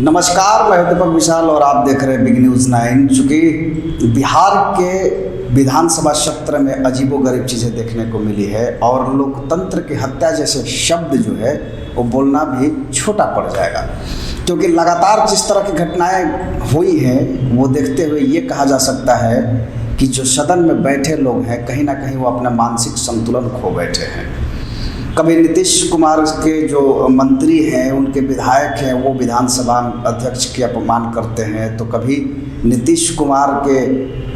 नमस्कार, मैं दीपक विशाल और आप देख रहे हैं बिग न्यूज़ 9। चूँकि बिहार के विधानसभा सत्र में अजीबोगरीब चीज़ें देखने को मिली है और लोकतंत्र की हत्या जैसे शब्द जो है वो बोलना भी छोटा पड़ जाएगा, क्योंकि लगातार जिस तरह की घटनाएं हुई हैं वो देखते हुए ये कहा जा सकता है कि जो सदन में बैठे लोग हैं कहीं ना कहीं वो अपना मानसिक संतुलन खो बैठे हैं। कभी नीतीश कुमार के जो मंत्री हैं, उनके विधायक हैं, वो विधानसभा अध्यक्ष के अपमान करते हैं, तो कभी नीतीश कुमार के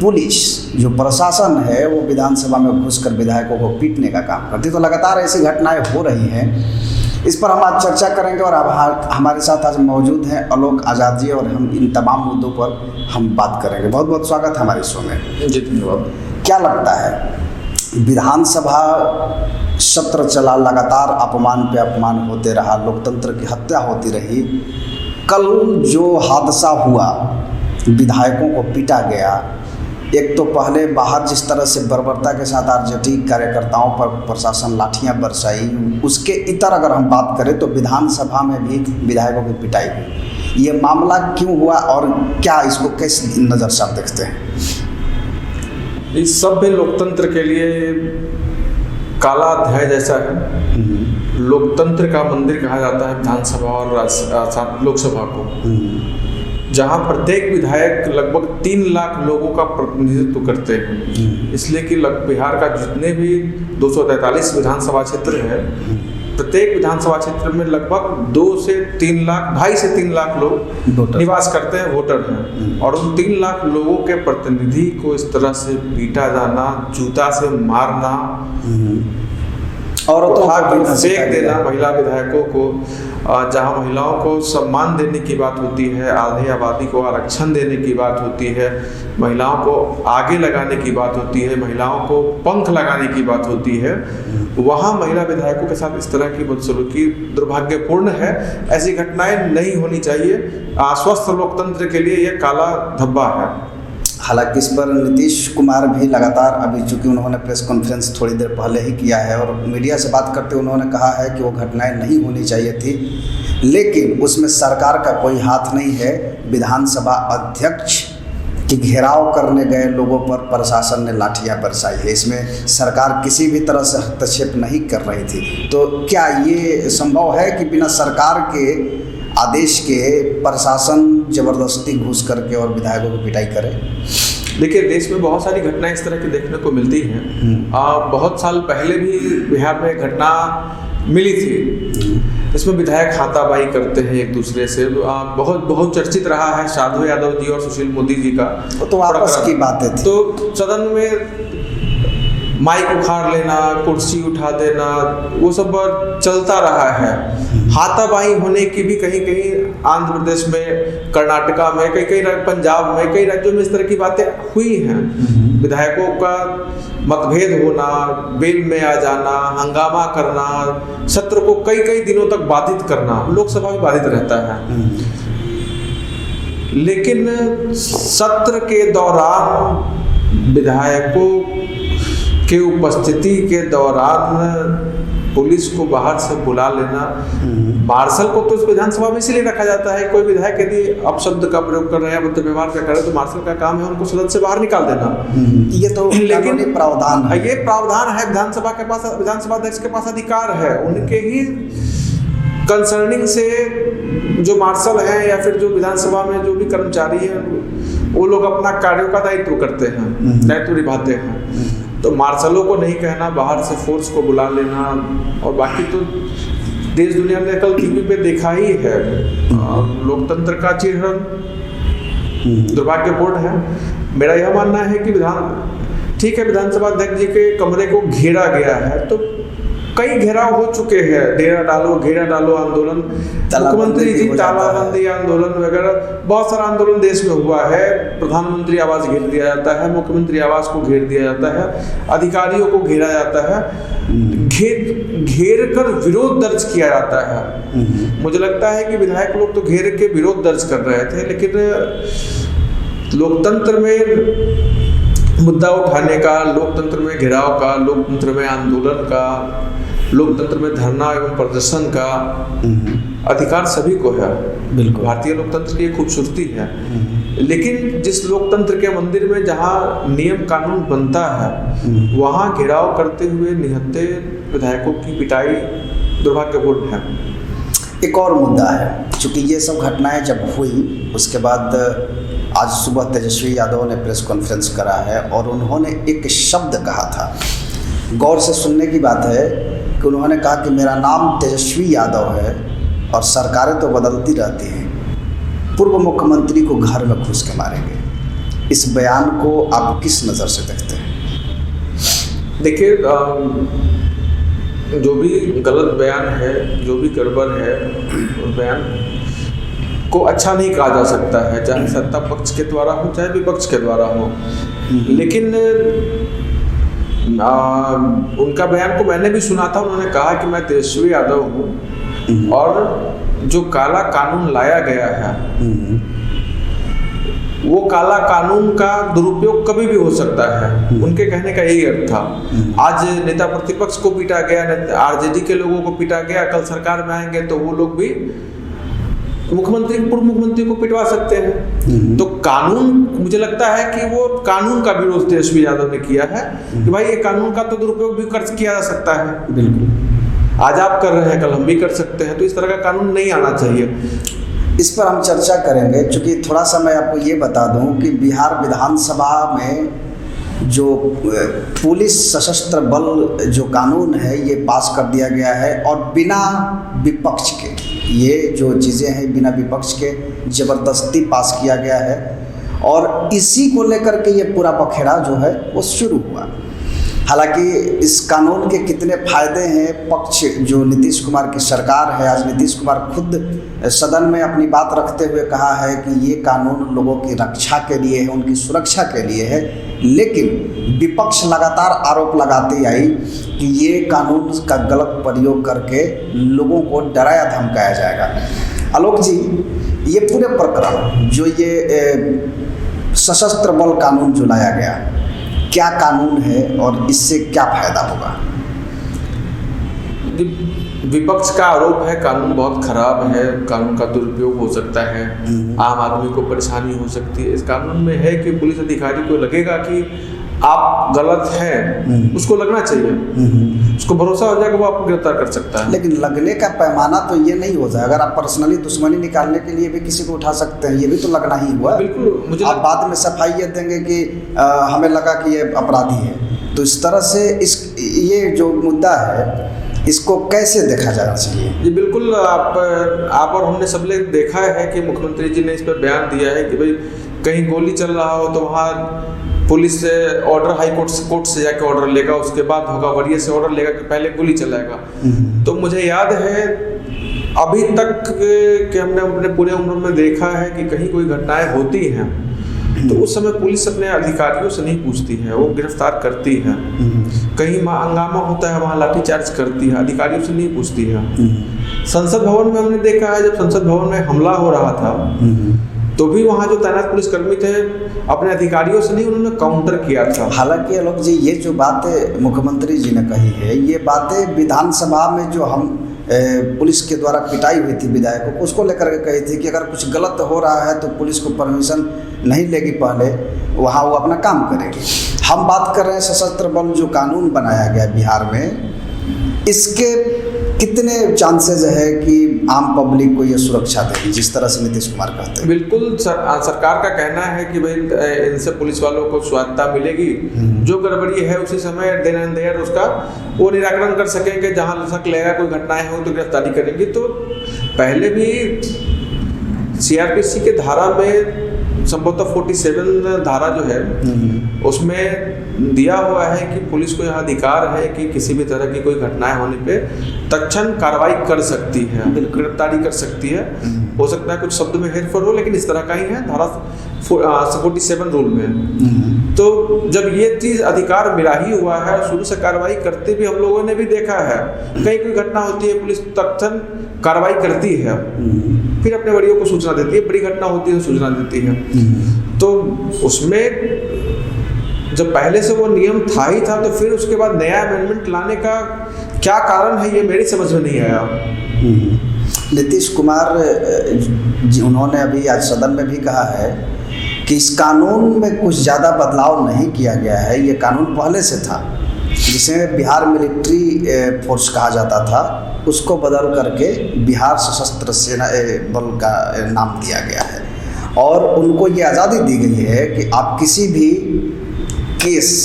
पुलिस जो प्रशासन है वो विधानसभा में घुसकर विधायकों को पीटने का काम करती है। तो लगातार ऐसी घटनाएं हो रही हैं। इस पर हम आज चर्चा करेंगे और अब हमारे साथ आज मौजूद हैं आलोक आज़ाद जी और हम इन तमाम मुद्दों पर हम बात करेंगे। बहुत बहुत स्वागत है हमारे शो में। जी धन्यवाद। क्या लगता है, विधानसभा सत्र चला, लगातार अपमान पे अपमान होते रहा, लोकतंत्र की हत्या होती रही। कल जो हादसा हुआ, विधायकों को पीटा गया, एक तो पहले बाहर जिस तरह से बर्बरता के साथ आरजेडी कार्यकर्ताओं पर प्रशासन लाठियां बरसाई, उसके इतर अगर हम बात करें तो विधानसभा में भी विधायकों की पिटाई हुई। ये मामला क्यों हुआ और क्या इसको किस नज़र से आप देखते हैं? इस सभ्य लोकतंत्र के लिए काला अध्याय जैसा है। लोकतंत्र का मंदिर कहा जाता है विधानसभा और लोकसभा को, जहां प्रत्येक विधायक लगभग 3 लाख लोगों का प्रतिनिधित्व करते हैं। इसलिए कि बिहार का जितने भी 243 विधानसभा क्षेत्र हैं, प्रत्येक विधानसभा क्षेत्र में लगभग 2 से 3 लाख, 2.5 से 3 लाख लोग निवास करते हैं, वोटर हैं। और उन 3 लाख लोगों के प्रतिनिधि को इस तरह से पीटा जाना, जूता से मारना और फेंक देना महिला विधायकों को, जहां महिलाओं को सम्मान देने की बात होती है, आधी आबादी को आरक्षण देने की बात होती है, महिलाओं को आगे लगाने की बात होती है, महिलाओं को पंख लगाने की बात होती है, वहां महिला विधायकों के साथ इस तरह की बदसलूकी दुर्भाग्यपूर्ण है। ऐसी घटनाएं नहीं होनी चाहिए। स्वस्थ लोकतंत्र के लिए यह काला धब्बा है। हालांकि इस पर नीतीश कुमार भी लगातार, अभी चूँकि उन्होंने प्रेस कॉन्फ्रेंस थोड़ी देर पहले ही किया है और मीडिया से बात करते उन्होंने कहा है कि वो घटनाएं नहीं होनी चाहिए थी, लेकिन उसमें सरकार का कोई हाथ नहीं है। विधानसभा अध्यक्ष कि घेराव करने गए लोगों पर प्रशासन ने लाठियां बरसाई है, इसमें सरकार किसी भी तरह से हस्तक्षेप नहीं कर रही थी। तो क्या ये संभव है कि बिना सरकार के आदेश के प्रशासन जबरदस्ती घुस करके और विधायकों की पिटाई करे? देखिए, देश में बहुत सारी घटनाएं इस तरह की देखने को मिलती हैं। बहुत साल पहले भी बिहार में घटना मिली थी, इसमें विधायक हाथापाई करते हैं एक दूसरे से। बहुत चर्चित रहा है साधु यादव जी और सुशील मोदी जी का, तो आपस की बातें थी। तो सदन में माइक उखाड़ लेना, कुर्सी उठा देना, वो सब चलता रहा है। हाथापाई होने की भी कहीं कहीं आंध्र प्रदेश में, कर्नाटका में, कई पंजाब में, कई राज्यों में इस तरह की बातें हुई हैं। विधायकों का मतभेद होना, बेल में आ जाना, हंगामा करना, सत्र को कई दिनों तक बाधित करना, लोकसभा में बाधित रहता है। लेकिन सत्र के दौरान विधायकों के उपस्थिति के दौरान पुलिस को बाहर से बुला लेना, मार्शल को तो इस विधानसभा में इसीलिए रखा जाता है, कोई विधायक यदि अपशब्द का प्रयोग कर रहे हैं, मतलब व्यवहार कर रहे हैं, तो मार्शल का काम है उनको सदन से बाहर निकाल देना। ये तो लेकिन प्रावधान है, ये प्रावधान है। विधानसभा के पास, विधानसभा अध्यक्ष के पास अधिकार है, उनके ही कंसर्निंग से जो मार्शल हैं या फिर जो विधानसभा में जो भी कर्मचारी हैं, वो लोग अपना कार्यों का दायित्व करते हैं, दायित्व निभाते हैं। तो मार्शलों को नहीं कहना, बाहर से फोर्स को बुला लेना, और बाकी तो देश दुनिया ने कल टीवी पे देखा ही है। लोकतंत्र का चीरहरण दुर्भाग्यपूर्ण है। मेरा यह मानना है कि ठीक है, विधानसभा अध्यक्ष जी के कमरे को घेरा गया है, तो कई घेराव हो चुके हैं, डेरा डालो, घेरा डालो आंदोलन, मुख्यमंत्री जी तालाबंदी आंदोलन वगैरह, बहुत सारा आंदोलन देश में हुआ है। प्रधानमंत्री आवास घेर दिया जाता है, मुख्यमंत्री आवास को घेर दिया जाता है, अधिकारियों को घेरा जाता है, घेर कर विरोध दर्ज किया जाता है। मुझे लगता है कि विधायक लोग तो घेर के विरोध दर्ज कर रहे थे, लेकिन लोकतंत्र में मुद्दा उठाने का, लोकतंत्र में घेराव का, लोकतंत्र में आंदोलन का लोकतंत्र में धरना एवं प्रदर्शन का अधिकार सभी को है। बिल्कुल। भारतीय लोकतंत्र की एक खूबसूरती है। लेकिन जिस लोकतंत्र के मंदिर में जहाँ नियम कानून बनता है वहाँ घेराव करते हुए निहत्थे विधायकों की पिटाई दुर्भाग्यपूर्ण है। एक और मुद्दा है, चूँकि ये सब घटनाएं जब हुई उसके बाद आज सुबह तेजस्वी यादव ने प्रेस कॉन्फ्रेंस करा है और उन्होंने एक शब्द कहा था, गौर से सुनने की बात है कि उन्होंने कहा कि मेरा नाम तेजस्वी यादव है और सरकारें तो बदलती रहती हैं, पूर्व मुख्यमंत्री को घर में घुस के मारेंगे। इस बयान को आप किस नज़र से देखते हैं? देखिए, जो भी गलत बयान है, जो भी गड़बड़ है, उस बयान को अच्छा नहीं कहा जा सकता है, चाहे सत्ता पक्ष के द्वारा हो चाहे विपक्ष के द्वारा हो। लेकिन उनका बयान को मैंने भी सुना था। उन्होंने कहा कि मैं तेजस्वी यादव हूँ और जो काला कानून लाया गया है वो काला कानून का दुरुपयोग कभी भी हो सकता है। उनके कहने का यही अर्थ था। आज नेता प्रतिपक्ष को पीटा गया, आरजेडी के लोगों को पीटा गया, कल सरकार में आएंगे तो वो लोग भी मुख्यमंत्री, पूर्व मुख्यमंत्री को पिटवा सकते हैं। तो कानून, मुझे लगता है कि वो कानून का विरोध तेजस्वी यादव ने किया है कि भाई ये कानून का तो दुरुपयोग भी किया जा सकता है। बिल्कुल, आज आप कर रहे हैं कल हम भी कर सकते हैं, तो इस तरह का कानून नहीं आना चाहिए। इस पर हम चर्चा करेंगे। चूँकि थोड़ा सा मैं आपको ये बता दूं कि बिहार विधानसभा में जो पुलिस सशस्त्र बल जो कानून है ये पास कर दिया गया है और बिना विपक्ष के, ये जो चीज़ें हैं बिना विपक्ष के ज़बरदस्ती पास किया गया है और इसी को लेकर के ये पूरा बखेड़ा जो है वो शुरू हुआ। हालांकि इस कानून के कितने फ़ायदे हैं, पक्ष जो नीतीश कुमार की सरकार है, आज नीतीश कुमार खुद सदन में अपनी बात रखते हुए कहा है कि ये कानून लोगों की रक्षा के लिए है, उनकी सुरक्षा के लिए है। लेकिन विपक्ष लगातार आरोप लगाती आई कि ये कानून का गलत प्रयोग करके लोगों को डराया धमकाया जाएगा। आलोक जी, ये पूरे प्रकरण जो ये सशस्त्र बल कानून जो लाया गया, क्या कानून है और इससे क्या फायदा होगा? विपक्ष का आरोप है कानून बहुत खराब है, कानून का दुरुपयोग हो सकता है, आम आदमी को परेशानी हो सकती है। इस कानून में है कि पुलिस अधिकारी को लगेगा कि आप गलत हैं, उसको लगना चाहिए, उसको भरोसा हो जाएगा वो आपको गिरफ्तार कर सकता है। लेकिन लगने का पैमाना तो ये नहीं हो जाए। अगर आप पर्सनली दुश्मनी निकालने के लिए भी किसी को उठा सकते हैं, ये भी तो लगना ही हुआ। बिल्कुल, मुझे आप बाद में सफाई ये देंगे कि हमें लगा कि ये अपराधी है। तो इस तरह से ये जो मुद्दा है इसको कैसे देखा जाना चाहिए? जी बिल्कुल, आप और हमने सब लोग देखा है कि मुख्यमंत्री जी ने इस पर बयान दिया है कि भाई कहीं गोली चल रहा हो तो वहाँ पुलिस से ऑर्डर, हाई कोर्ट से जाके ऑर्डर लेगा, उसके बाद होगा वरीय से ऑर्डर लेगा कि पहले गोली चलाएगा। तो मुझे याद है अभी तक कि हमने अपने पूरे उम्र में देखा है कि कहीं कोई घटनाएं होती हैं तो उस समय पुलिस अपने अधिकारियों से नहीं पूछती है, वो गिरफ्तार करती है। कहीं हंगामा होता है वहाँ लाठीचार्ज करती है, अधिकारियों से नहीं पूछती है। संसद भवन में हमने देखा है, जब संसद भवन में हमला हो रहा था तो भी वहाँ जो तैनात पुलिसकर्मी थे अपने अधिकारियों से नहीं, उन्होंने काउंटर किया था। हालांकि आलोक जी, ये जो बातें मुख्यमंत्री जी ने कही है, ये बातें विधानसभा में जो हम पुलिस के द्वारा पिटाई हुई थी विधायकों को, उसको लेकर के कही थी कि अगर कुछ गलत हो रहा है तो पुलिस को परमिशन नहीं लेगी, पहले वहाँ वो अपना काम करेगी। हम बात कर रहे हैं सशस्त्र बल जो कानून बनाया गया बिहार में, इसके कितने चांसेस है कि आम पब्लिक को ये सुरक्षा देगी जिस तरह से नीतीश कुमार कहते हैं? बिल्कुल, सरकार का कहना है कि भाई इनसे पुलिस वालों को स्वायत्ता मिलेगी, जो गड़बड़ी है उसी समय देन एंड देयर उसका वो निराकरण कर सकेंगे, जहां शक लगेगा कोई घटनाएं हो तो गिरफ्तारी करेंगे। तो पहले भी सीआरपीसी के धारा में संभवतः 47 धारा जो है उसमें दिया हुआ है कि पुलिस को यह अधिकार है कि किसी भी तरह की कोई घटनाएं होने पे तत्क्षण कार्रवाई कर सकती है, गिरफ्तारी कर सकती है। हो सकता है कुछ शब्द में हेरफेर हो, लेकिन इस तरह का ही है धारा 47 रूल में। तो जब ये चीज़ अधिकार मिला ही हुआ है, शुरू से कार्रवाई करते भी हम लोगों ने भी देखा है, कहीं कोई घटना होती है पुलिस तत्क्षण कार्रवाई करती है, फिर अपने वरियों को सूचना देती है, बड़ी घटना होती है तो सूचना देती है। तो उसमें जब पहले से वो नियम था ही था, तो फिर उसके बाद नया अमेंडमेंट लाने का क्या कारण है ये मेरी समझ में नहीं आया। नीतीश कुमार जी उन्होंने अभी आज सदन में भी कहा है कि इस कानून में कुछ ज़्यादा बदलाव नहीं किया गया है, ये कानून पहले से था, जिसे बिहार मिलिट्री फोर्स कहा जाता था, उसको बदल करके बिहार सशस्त्र सेना बल का नाम दिया गया है। और उनको ये आज़ादी दी गई है कि आप किसी भी केस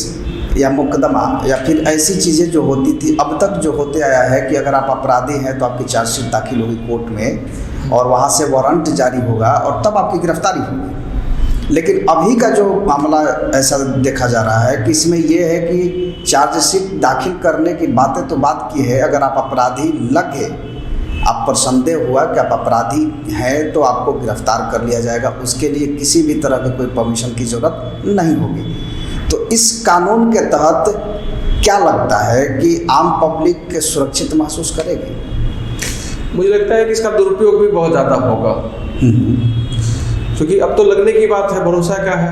या मुकदमा या फिर ऐसी चीज़ें जो होती थी, अब तक जो होते आया है कि अगर आप अपराधी हैं तो आपकी चार्जशीट दाखिल होगी कोर्ट में और वहाँ से वारंट जारी होगा और तब आपकी गिरफ्तारी होगी। लेकिन अभी का जो मामला ऐसा देखा जा रहा है कि इसमें यह है कि चार्जशीट दाखिल करने की बातें तो बात की है, अगर आप अपराधी लगे, आप पर संदेह हुआ कि आप अपराधी हैं तो आपको गिरफ्तार कर लिया जाएगा, उसके लिए किसी भी तरह की कोई परमिशन की ज़रूरत नहीं होगी। तो इस कानून के तहत क्या लगता है कि आम पब्लिक सुरक्षित महसूस करेगी? मुझे लगता है कि इसका दुरुपयोग भी बहुत ज़्यादा होगा, क्योंकि अब तो लगने की बात है, भरोसा क्या है।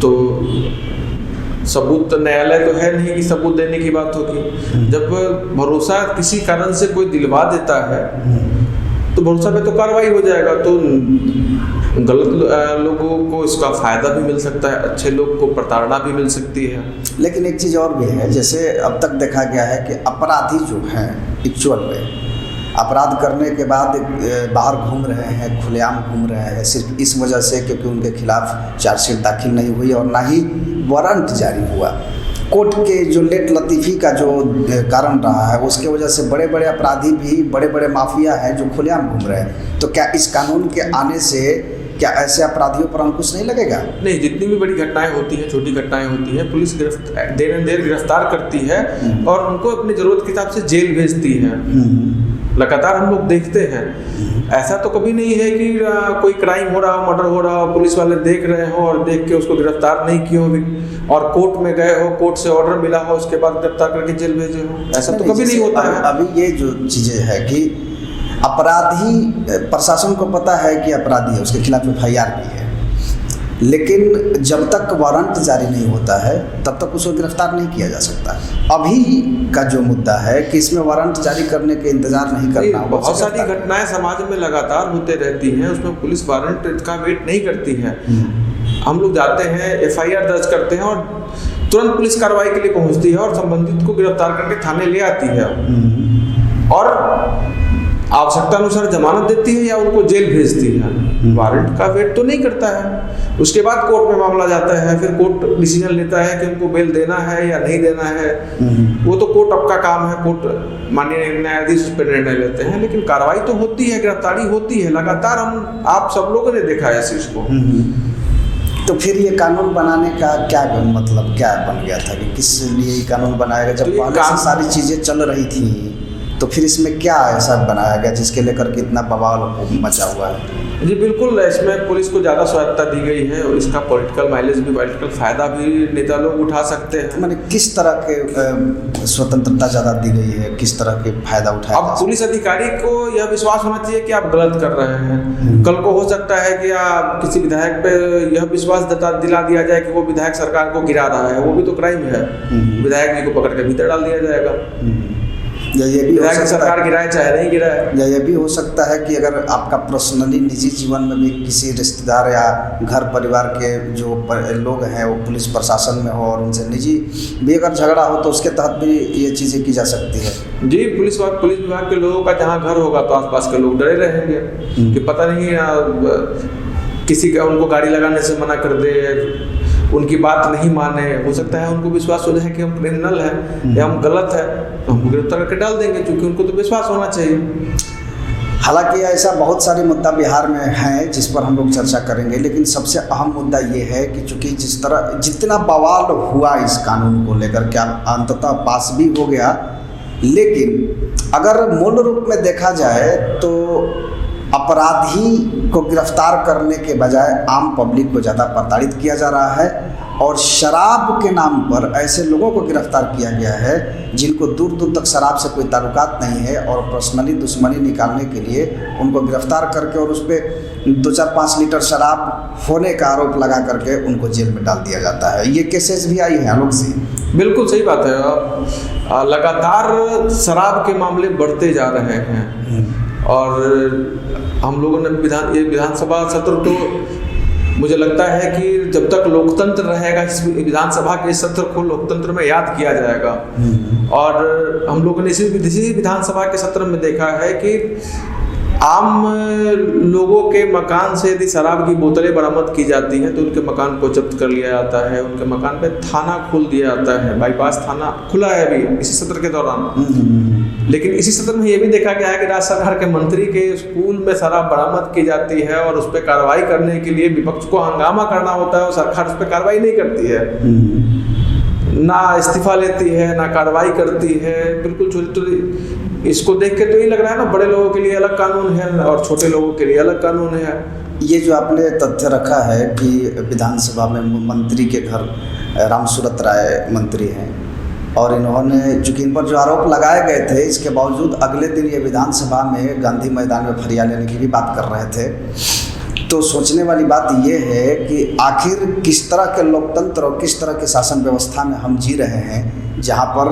तो सबूत तो न्यायालय तो है नहीं कि सबूत देने की बात होगी। जब भरोसा किसी कारण से कोई दिलवा देता है तो भरोसा पे तो कार्रवाई हो जाएगा, तो गलत लोगों को इसका फ़ायदा भी मिल सकता है, अच्छे लोग को प्रताड़ना भी मिल सकती है। लेकिन एक चीज़ और भी है, जैसे अब तक देखा गया है कि अपराधी जो हैं एक्चुअल में अपराध करने के बाद बाहर घूम रहे हैं, खुलेआम घूम रहे हैं, सिर्फ इस वजह से क्योंकि उनके खिलाफ चार्जशीट दाखिल नहीं हुई और ना ही वारंट जारी हुआ। कोर्ट के जो लेट लतीफ़ी का जो कारण रहा है उसके वजह से बड़े बड़े अपराधी भी, बड़े बड़े माफिया हैं जो खुलेआम घूम रहे हैं। तो क्या इस कानून के आने से क्या ऐसे अपराधियों पर अंकुश नहीं लगेगा? नहीं, जितनी भी बड़ी घटनाएं होती हैं, छोटी घटनाएं होती हैं, पुलिस देर गिरफ्तार करती है और उनको अपनी ज़रूरत के हिसाब से जेल भेजती है। लगातार हम लोग देखते हैं, ऐसा तो कभी नहीं है कि कोई क्राइम हो रहा हो, मर्डर हो रहा हो, पुलिस वाले देख रहे हो और देख के उसको गिरफ्तार नहीं किए हो और कोर्ट में गए हो, कोर्ट से ऑर्डर मिला हो, उसके बाद गिरफ्तार करके जेल भेजे हो। ऐसा तो कभी नहीं होता है। अभी ये जो चीज़ें है कि अपराधी, प्रशासन को पता है कि अपराधी है, उसके खिलाफ FIR भी है, लेकिन जब तक वारंट जारी नहीं होता है तब तक उसको गिरफ्तार नहीं किया जा सकता। अभी का जो मुद्दा है कि इसमें वारंट जारी करने के इंतजार नहीं करना। बहुत सारी घटनाएं समाज में लगातार होते रहती हैं, उसमें पुलिस वारंट का वेट नहीं करती है। हम लोग जाते हैं, FIR दर्ज करते हैं और तुरंत पुलिस कार्रवाई के लिए पहुंचती है और संबंधित को गिरफ्तार करके थाने ले आती है और आवश्यकता अनुसार जमानत देती है या उनको जेल भेजती है। वारंट का वेट तो नहीं करता है। उसके बाद कोर्ट में मामला जाता है, फिर कोर्ट डिसीजन लेता है कि उनको बेल देना है या नहीं देना है। वो तो कोर्ट का काम है, कोर्ट माननीय न्यायाधीश उस पर निर्णय लेते हैं, लेकिन कार्रवाई तो होती है, गिरफ्तारी होती है लगातार। आप सब लोगों ने देखा है इस चीज़ को। तो फिर ये कानून बनाने का क्या मतलब क्या बन गया था कि किस लिए ये कानून बनाया गया? जब पहले से सारी चीज़ें चल रही थी तो फिर इसमें क्या ऐसा बनाया गया जिसके लेकर के इतना बवाल मचा हुआ है? जी बिल्कुल, इसमें पुलिस को ज़्यादा स्वायत्ता दी गई है और इसका पॉलिटिकल माइलेज भी, पॉलिटिकल फ़ायदा भी नेता लोग उठा सकते हैं। मैंने किस तरह के स्वतंत्रता ज़्यादा दी गई है, किस तरह के फ़ायदा उठाया? अब पुलिस अधिकारी को यह विश्वास होना चाहिए कि आप गलत कर रहे हैं। कल को हो सकता है कि आप किसी विधायक पे यह विश्वास दिला दिया जाए कि वो विधायक सरकार को गिरा रहा है, वो भी तो क्राइम है। विधायक जी को पकड़ के भीतर डाल दिया जाएगा। या ये भी सरकार गिराए चाहे नहीं गिराए। या ये भी हो सकता है कि अगर आपका पर्सनली निजी जीवन में भी किसी रिश्तेदार या घर परिवार के जो लोग हैं वो पुलिस प्रशासन में हो और उनसे निजी भी अगर झगड़ा हो तो उसके तहत भी ये चीज़ें की जा सकती है। जी, पुलिस विभाग के लोगों का जहाँ घर होगा तो आसपास के लोग डरे रहेंगे कि पता नहीं किसी का उनको गाड़ी लगाने से मना कर दे, उनकी बात नहीं माने। हो सकता है उनको विश्वास हो जाए कि हम क्रिमिनल हैं या हम गलत है, तो हम गिरफ्तार करके डाल देंगे, क्योंकि उनको तो विश्वास होना चाहिए। हालांकि ऐसा बहुत सारे मुद्दा बिहार में हैं जिस पर हम लोग चर्चा करेंगे, लेकिन सबसे अहम मुद्दा ये है कि चूँकि जितना बवाल हुआ इस कानून को लेकर के अंततः पास भी हो गया, लेकिन अगर मूल रूप में देखा जाए तो अपराधी को गिरफ्तार करने के बजाय आम पब्लिक को ज़्यादा प्रताड़ित किया जा रहा है और शराब के नाम पर ऐसे लोगों को गिरफ्तार किया गया है जिनको दूर दूर तक शराब से कोई ताल्लुकात नहीं है और पर्सनली दुश्मनी निकालने के लिए उनको गिरफ्तार करके और उस पर 2-4-5 लीटर शराब होने का आरोप लगा करके उनको जेल में डाल दिया जाता है। ये केसेस भी आई हैं आलोक जी। बिल्कुल सही बात है। लगातार शराब के मामले बढ़ते जा रहे हैं और हम लोगों ने विधानसभा सत्र तो मुझे लगता है कि जब तक लोकतंत्र रहेगा, इस विधानसभा के सत्र को लोकतंत्र में याद किया जाएगा। और हम लोगों ने इसी विधानसभा के सत्र में देखा है कि आम लोगों के मकान से यदि शराब की बोतलें बरामद की जाती हैं तो उनके मकान को जब्त कर लिया जाता है, उनके मकान पे थाना खोल दिया जाता है। बाईपास थाना खुला है अभी इसी सत्र के दौरान। लेकिन इसी सत्र में ये भी देखा गया है कि राज्य सरकार के मंत्री के स्कूल में शराब बरामद की जाती है और उस पर कार्रवाई करने के लिए विपक्ष को हंगामा करना होता है और सरकार उस पर कार्रवाई नहीं करती है, ना इस्तीफा लेती है, ना कार्रवाई करती है। बिल्कुल छोटी इसको देख के तो ये लग रहा है ना, बड़े लोगों के लिए अलग कानून है और छोटे लोगों के लिए अलग कानून है। ये जो आपने तथ्य रखा है कि विधानसभा में मंत्री के घर रामसूरत राय मंत्री हैं और इन्होंने चूँकि इन पर जो आरोप लगाए गए थे, इसके बावजूद अगले दिन ये विधानसभा में गांधी मैदान में फरिया लेने की भी बात कर रहे थे। तो सोचने वाली बात यह है कि आखिर किस तरह के लोकतंत्र और किस तरह के शासन व्यवस्था में हम जी रहे हैं जहां पर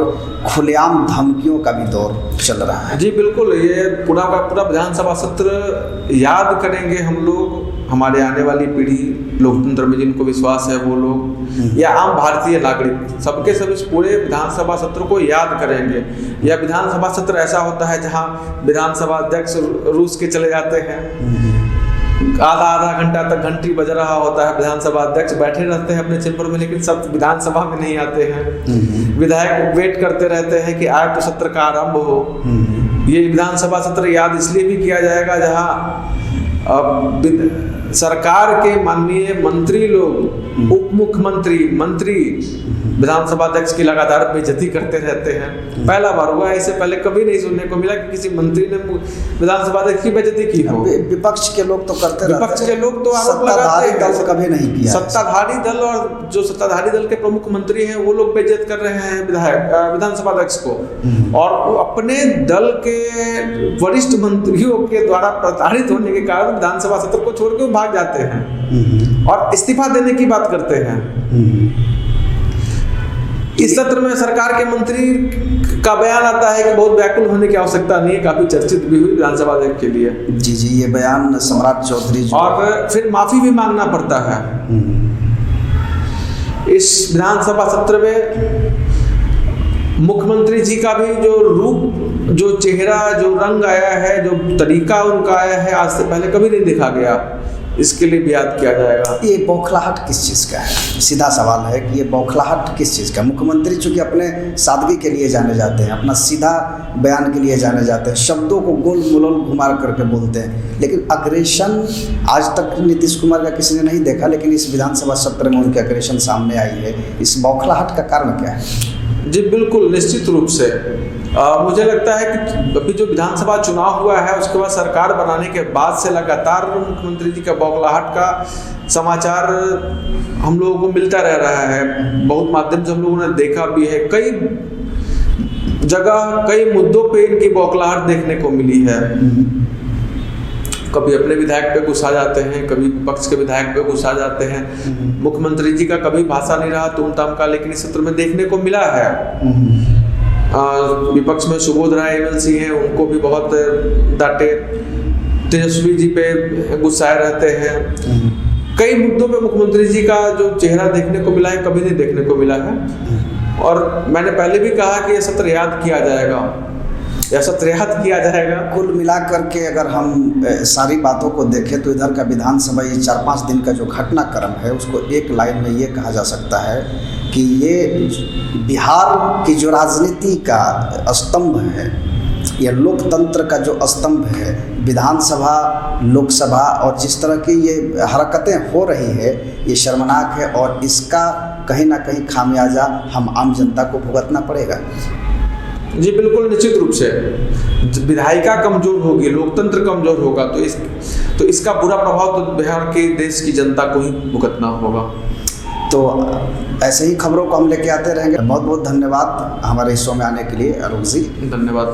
खुलेआम धमकियों का भी दौर चल रहा है। जी बिल्कुल, ये पूरा का पूरा विधानसभा सत्र याद करेंगे हम लोग, हमारे आने वाली पीढ़ी, लोकतंत्र में जिनको विश्वास है वो लोग या आम भारतीय नागरिक सबके सब इस पूरे विधानसभा सत्र को याद करेंगे। यह विधानसभा सत्र ऐसा होता है जहां विधानसभा अध्यक्ष रूस के चले जाते हैं, आधा घंटा तक घंटी बज रहा होता है, विधानसभा अध्यक्ष बैठे रहते हैं अपने चेंबर में, लेकिन सब विधानसभा में नहीं आते हैं। विधायक वेट करते रहते हैं कि आज तो सत्र का आरंभ हो। ये विधानसभा सत्र याद इसलिए भी किया जाएगा जहां सरकार के माननीय मंत्री लोग, उप मुख्यमंत्री, मंत्री विधानसभा अध्यक्ष की लगातार बेइज्जती करते रहते हैं। पहला बार हुआ है, इससे पहले कभी नहीं सुनने को मिला कि किसी मंत्री ने विधानसभा अध्यक्ष की बेइज्जती की हो। विपक्ष के लोग तो करते रहते हैं, विपक्ष के लोग तो आरोप लगाते हैं, दल कभी नहीं किया। सत्ताधारी दल और जो सत्ताधारी दल के प्रमुख मंत्री हैं वो लोग बेइज्जत कर रहे हैं विधानसभा अध्यक्ष को, और वो अपने दल के वरिष्ठ मंत्रियों के द्वारा प्रताड़ित होने के कारण विधानसभा सत्र को छोड़ के भाग जाते हैं और इस्तीफा देने की बात करते हैं। इस सत्र में सरकार के मंत्री का बयान आता है कि बहुत व्याकुल होने की आवश्यकता नहीं है, काफी चर्चित भी हुई विधानसभा अध्यक्ष के लिए। जी जी, ये बयान सम्राट चौधरी और फिर माफी भी मांगना पड़ता है। इस विधानसभा सत्र में मुख्यमंत्री जी का भी जो रूप, जो चेहरा, जो रंग आया है, जो तरीका उनका आया है, आज से पहले कभी नहीं देखा गया, इसके लिए भी याद किया जाएगा। ये बौखलाहट किस चीज़ का है? सीधा सवाल है कि ये बौखलाहट किस चीज़ का? मुख्यमंत्री चूंकि अपने सादगी के लिए जाने जाते हैं, अपना सीधा बयान के लिए जाने जाते हैं, शब्दों को गोल मलोल घुमार करके बोलते हैं, लेकिन अग्रेशन आज तक नीतीश कुमार का किसी ने नहीं देखा, लेकिन इस विधानसभा सत्र में उनकी अग्रेशन सामने आई है। इस बौखलाहट का कारण क्या है? जी बिल्कुल, निश्चित रूप से मुझे लगता है कि अभी जो विधानसभा चुनाव हुआ है उसके बाद सरकार बनाने के बाद से लगातार मुख्यमंत्री जी का बौखलाहट का समाचार हम लोगों को मिलता रह रहा है। बहुत माध्यम से हम लोगों ने देखा भी है, कई जगह कई मुद्दों पे इनकी बौखलाहट देखने को मिली है। कभी अपने विधायक पे गुस्सा जाते हैं, कभी विपक्ष के विधायक पे गुस्सा जाते हैं। मुख्यमंत्री जी का कभी भाषा नहीं रहा तुमताम का, लेकिन इस सत्र में देखने को मिला है। विपक्ष में सुबोध राय एमएलसी हैं, उनको भी बहुत डांटे, तेजस्वी जी पे गुस्साए रहते हैं। कई मुद्दों पे मुख्यमंत्री जी का जो चेहरा देखने को मिला है कभी नहीं देखने को मिला है। और मैंने पहले भी कहा कि यह सत्र याद किया जाएगा, यह सत्र याद किया जाएगा। कुल मिलाकर के अगर हम सारी बातों को देखें तो इधर का विधानसभा ये 4-5 दिन का जो घटनाक्रम है उसको एक लाइन में ये कहा जा सकता है कि ये बिहार की जो राजनीति का स्तंभ है, यह लोकतंत्र का जो स्तंभ है, विधानसभा, लोकसभा, और जिस तरह की ये हरकतें हो रही है ये शर्मनाक है और इसका कहीं ना कहीं खामियाजा हम आम जनता को भुगतना पड़ेगा। जी बिल्कुल, निश्चित रूप से विधायिका कमजोर होगी, लोकतंत्र कमजोर होगा तो इसका बुरा प्रभाव तो बिहार के देश की जनता को ही भुगतना होगा। तो ऐसे ही खबरों को हम लेके आते रहेंगे। बहुत बहुत धन्यवाद हमारे शो में आने के लिए आलोक जी। धन्यवाद।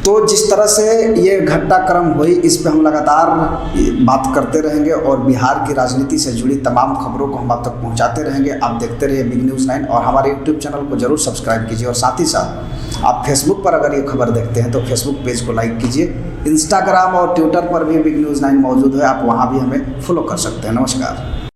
तो जिस तरह से ये घटनाक्रम हुई, इस पे हम लगातार बात करते रहेंगे और बिहार की राजनीति से जुड़ी तमाम खबरों को हम आप तक पहुंचाते रहेंगे। आप देखते रहिए बिग न्यूज़ 9 और हमारे यूट्यूब चैनल को जरूर सब्सक्राइब कीजिए। और साथ ही साथ आप फेसबुक पर अगर ये खबर देखते हैं तो फेसबुक पेज को लाइक कीजिए। इंस्टाग्राम और ट्विटर पर भी बिग न्यूज़ 9 मौजूद है, आप वहाँ भी हमें फॉलो कर सकते हैं। नमस्कार।